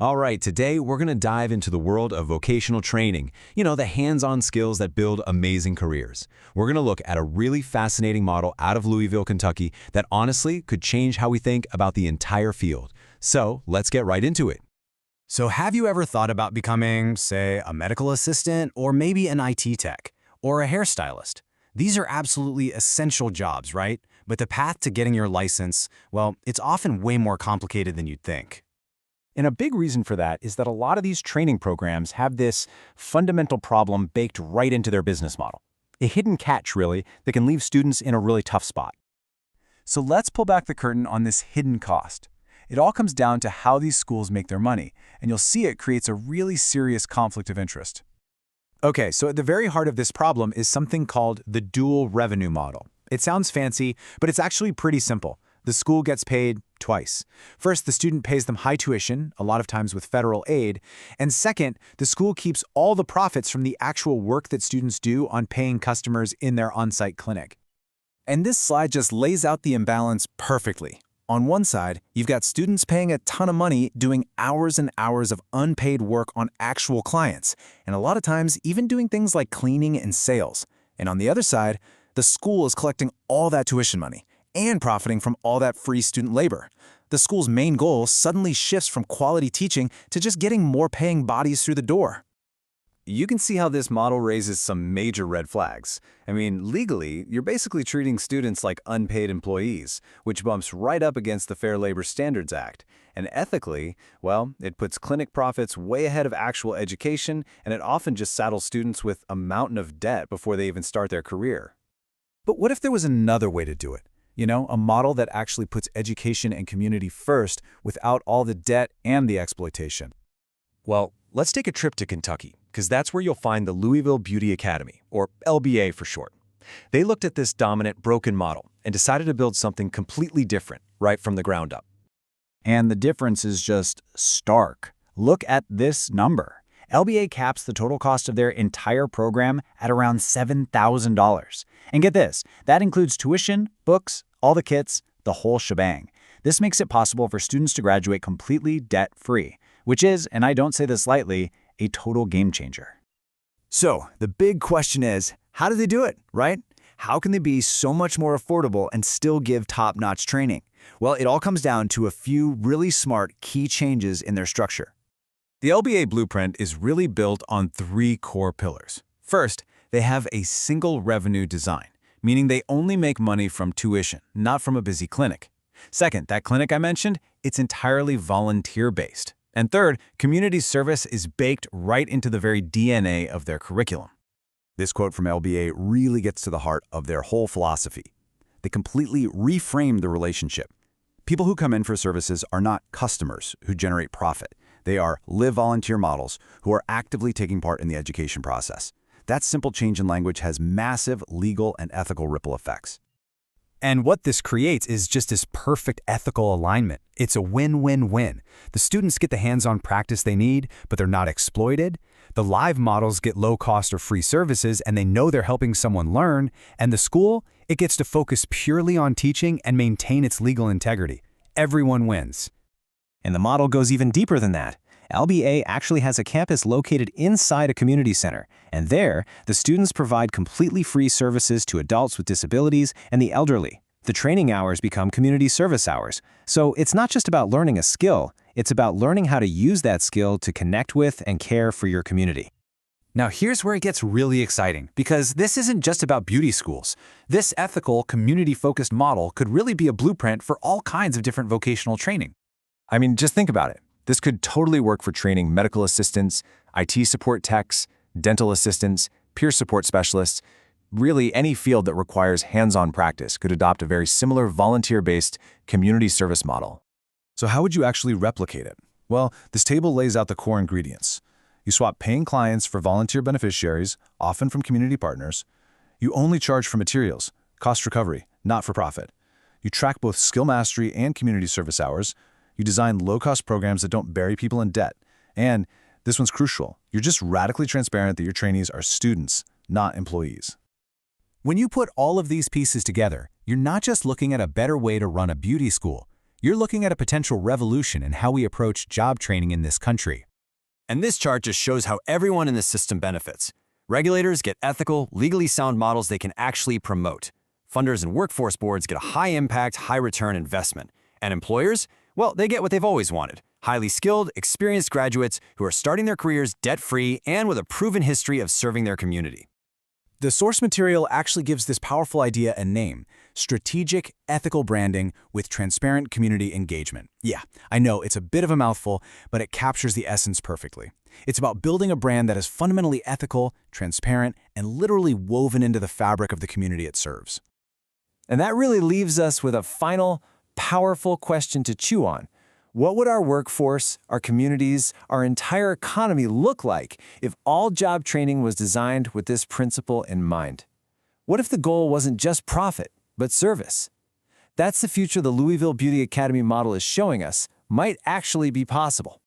All right, today we're going to dive into the world of vocational training, the hands-on skills that build amazing careers. We're going to look at a really fascinating model out of Louisville, Kentucky that honestly could change how we think about the entire field. So let's get right into it. So have you ever thought about becoming, say, a medical assistant or maybe an IT tech or a hairstylist? These are absolutely essential jobs, right? But the path to getting your license, well, it's often way more complicated than you'd think. And a big reason for that is that a lot of these training programs have this fundamental problem baked right into their business model. A hidden catch, really, that can leave students in a really tough spot. So let's pull back the curtain on this hidden cost. It all comes down to how these schools make their money, and you'll see it creates a really serious conflict of interest. Okay, so at the very heart of this problem is something called the dual revenue model. It sounds fancy, but it's actually pretty simple. The school gets paid twice. First, the student pays them high tuition, a lot of times with federal aid. And second, the school keeps all the profits from the actual work that students do on paying customers in their on-site clinic. And this slide just lays out the imbalance perfectly. On one side, you've got students paying a ton of money doing hours and hours of unpaid work on actual clients, and a lot of times even doing things like cleaning and sales. And on the other side, the school is collecting all that tuition money and profiting from all that free student labor. The school's main goal suddenly shifts from quality teaching to just getting more paying bodies through the door. You can see how this model raises some major red flags. I mean, legally, you're basically treating students like unpaid employees, which bumps right up against the Fair Labor Standards Act. And ethically, well, it puts clinic profits way ahead of actual education, and it often just saddles students with a mountain of debt before they even start their career. But what if there was another way to do it? A model that actually puts education and community first without all the debt and the exploitation. Well, let's take a trip to Kentucky, because that's where you'll find the Louisville Beauty Academy, or LBA for short. They looked at this dominant, broken model and decided to build something completely different, right from the ground up. And the difference is just stark. Look at this number. LBA caps the total cost of their entire program at around $7,000. And get this, that includes tuition, books, all the kits, the whole shebang. This makes it possible for students to graduate completely debt-free, which is, and I don't say this lightly, a total game changer. So, the big question is, how do they do it, right? How can they be so much more affordable and still give top-notch training? Well, it all comes down to a few really smart key changes in their structure. The LBA blueprint is really built on three core pillars. First, they have a single revenue design, meaning they only make money from tuition, not from a busy clinic. Second, that clinic I mentioned, it's entirely volunteer-based. And third, community service is baked right into the very DNA of their curriculum. This quote from LBA really gets to the heart of their whole philosophy. They completely reframe the relationship. People who come in for services are not customers who generate profit. They are live volunteer models who are actively taking part in the education process. That simple change in language has massive legal and ethical ripple effects. And what this creates is just this perfect ethical alignment. It's a win-win-win. The students get the hands-on practice they need, but they're not exploited. The live models get low-cost or free services, and they know they're helping someone learn. And the school, it gets to focus purely on teaching and maintain its legal integrity. Everyone wins. And the model goes even deeper than that. LBA actually has a campus located inside a community center, and there, the students provide completely free services to adults with disabilities and the elderly. The training hours become community service hours. So it's not just about learning a skill, it's about learning how to use that skill to connect with and care for your community. Now here's where it gets really exciting, because this isn't just about beauty schools. This ethical, community-focused model could really be a blueprint for all kinds of different vocational training. I mean, just think about it. This could totally work for training medical assistants, IT support techs, dental assistants, peer support specialists. Really, any field that requires hands-on practice could adopt a very similar volunteer-based community service model. So how would you actually replicate it? Well, this table lays out the core ingredients. You swap paying clients for volunteer beneficiaries, often from community partners. You only charge for materials, cost recovery, not for profit. You track both skill mastery and community service hours. You design low-cost programs that don't bury people in debt. And this one's crucial. You're just radically transparent that your trainees are students, not employees. When you put all of these pieces together, you're not just looking at a better way to run a beauty school. You're looking at a potential revolution in how we approach job training in this country. And this chart just shows how everyone in the system benefits. Regulators get ethical, legally sound models they can actually promote. Funders and workforce boards get a high-impact, high-return investment. And employers? Well, they get what they've always wanted. Highly skilled, experienced graduates who are starting their careers debt-free and with a proven history of serving their community. The source material actually gives this powerful idea a name: strategic, ethical branding with transparent community engagement. Yeah, I know it's a bit of a mouthful, but it captures the essence perfectly. It's about building a brand that is fundamentally ethical, transparent, and literally woven into the fabric of the community it serves. And that really leaves us with a final, powerful question to chew on. What would our workforce, our communities, our entire economy look like if all job training was designed with this principle in mind? What if the goal wasn't just profit, but service? That's the future the Louisville Beauty Academy model is showing us might actually be possible.